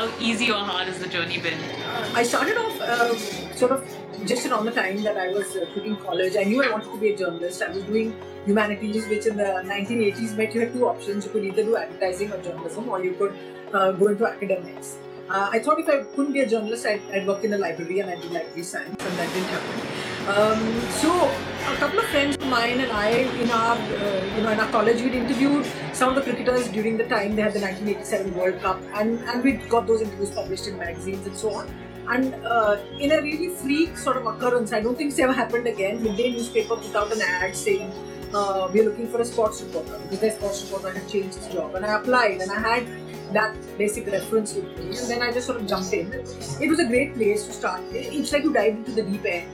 how easy or hard has the journey been? I started off sort of just around the time that I was quitting college. I knew I wanted to be a journalist. I was doing humanities, which in the 1980s meant you had two options. You could either do advertising or journalism, or you could go into academics. I thought if I couldn't be a journalist, I'd work in a library and I'd do library science, and that didn't happen. So a couple of friends of mine and I, in our college, we'd interviewed some of the cricketers during the time they had the 1987 World Cup, and we got those interviews published in magazines and so on. And in a really freak sort of occurrence, I don't think it's ever happened again, Midday newspaper put out an ad saying, we're looking for a sports reporter, because their sports reporter had changed his job. And I applied, and I had that basic reference with me, and then I just sort of jumped in. It was a great place to start. It's like you dive into the deep end.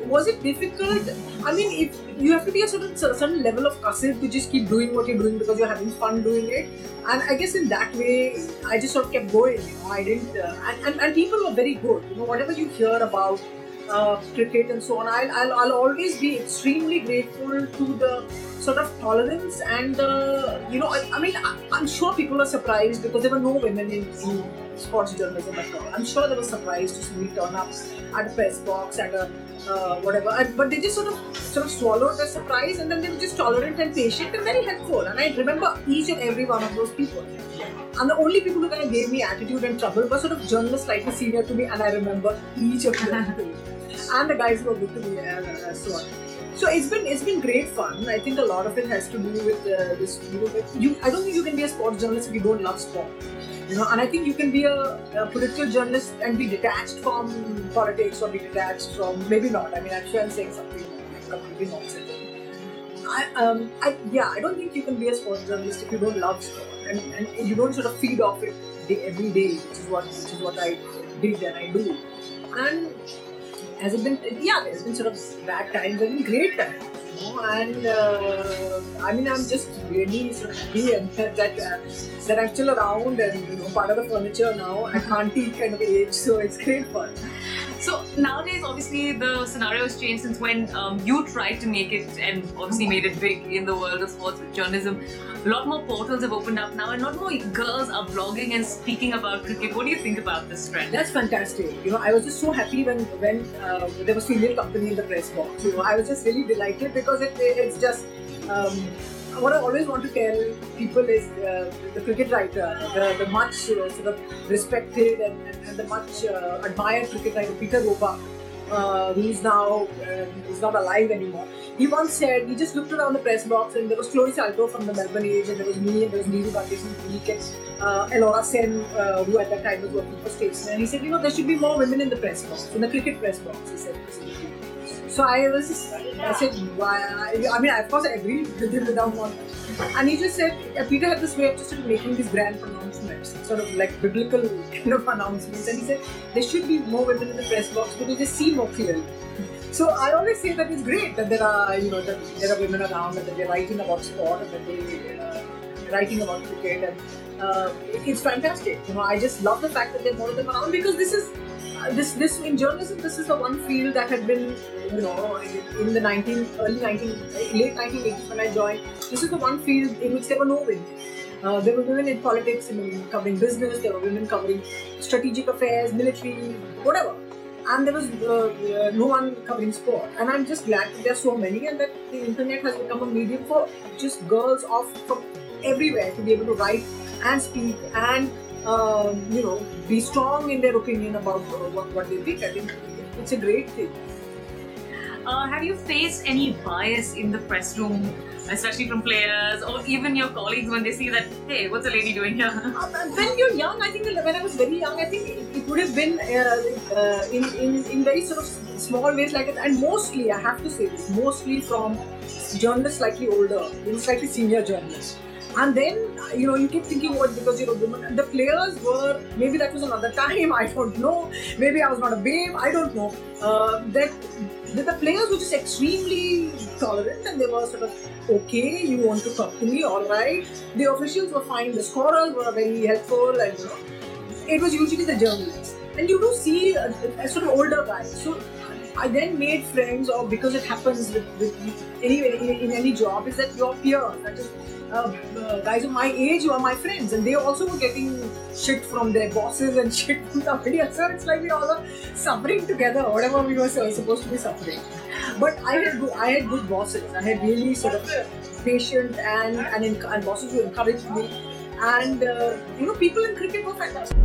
Was it difficult? I mean, if you have to be a certain level of kasif to just keep doing what you're doing because you're having fun doing it. And I guess in that way, I just sort of kept going. I didn't, and people were very good. Whatever you hear about cricket and so on, I'll always be extremely grateful to the sort of tolerance and I'm sure people are surprised because there were no women in sports journalism at all. I'm sure they were surprised to see me turn up at a press box at a whatever, but they just sort of swallowed the surprise, and then they were just tolerant and patient and very helpful. And I remember each and every one of those people. And the only people who kind of gave me attitude and trouble were sort of journalists slightly senior to me, and I remember each of them. And the guys who were good to me and so on. So it's been great fun. I think a lot of it has to do with this. I don't think you can be a sports journalist if you don't love sport. And I think you can be a political journalist and be detached from politics, or be detached from, maybe not. I mean, I'm sure I'm saying something completely nonsense. I don't think you can be a sports journalist if you don't love sport and you don't sort of feed off it every day, which is what I did and I do. And has it been? Yeah, there's been sort of bad times and great times. And I'm just really sort of happy that I'm still around and part of the furniture now at auntie kind of age, so it's great fun. So nowadays, obviously, the scenario has changed since when you tried to make it and obviously made it big in the world of sports journalism. A lot more portals have opened up now, and a lot more girls are blogging and speaking about cricket. What do you think about this trend? That's fantastic. I was just so happy when there was female company in the press box. I was just really delighted because it's just what I always want to tell people is the cricket writer, the much sort of respected and the much admired cricket writer Peter Robach, who's now is not alive anymore. He once said, he just looked around the press box and there was Chloe Salto from the Melbourne Age, and there was me, and there was Neeru Gandhi and Elora Sen, who at that time was working for Statesman. And he said, there should be more women in the press box, in the cricket press box, he said. So I said, why? I mean, of course I agreed with him without one. And he just said, Peter had this way of just sort of making these grand pronouncements, sort of like biblical kind of announcements. And he said, there should be more women in the press box because they see more clearly. So I always say that it's great that there are, that there are women around and that they're writing about sport and that they're writing about cricket, and it's fantastic. I just love the fact that there are more of them around, because this is this in journalism, this is the one field that had been, in the late 1980s when I joined. This is the one field in which there were no women. There were women in politics, covering business. There were women covering strategic affairs, military, whatever. And there was no one covering sport. And I'm just glad that there are so many, and that the internet has become a medium for just girls from everywhere to be able to write and speak and be strong in their opinion about what they think. I think it's a great thing. Have you faced any bias in the press room, especially from players or even your colleagues when they see that, hey, what's a lady doing here? When you're young, I think when I was very young, I think it would have been in very sort of small ways like that. And mostly, I have to say this, mostly from journalists slightly older, slightly senior journalists. And then, you keep thinking, what, because you're a woman. And the players were, maybe that was another time, I don't know. Maybe I was not a babe, I don't know. That the players were just extremely tolerant, and they were sort of, okay, you want to talk to me, alright. The officials were fine, the scorers were very helpful, and it was usually the journalists. And you do see a sort of older guys. So I then made friends, or because it happens with in any job, is that your peers, that is guys of my age who are my friends, and they also were getting shit from their bosses and shit from somebody else. So it's like we all are suffering together, whatever we were supposed to be suffering. But I had good bosses. I had really sort of patient and bosses who encouraged me. And people in cricket were fantastic.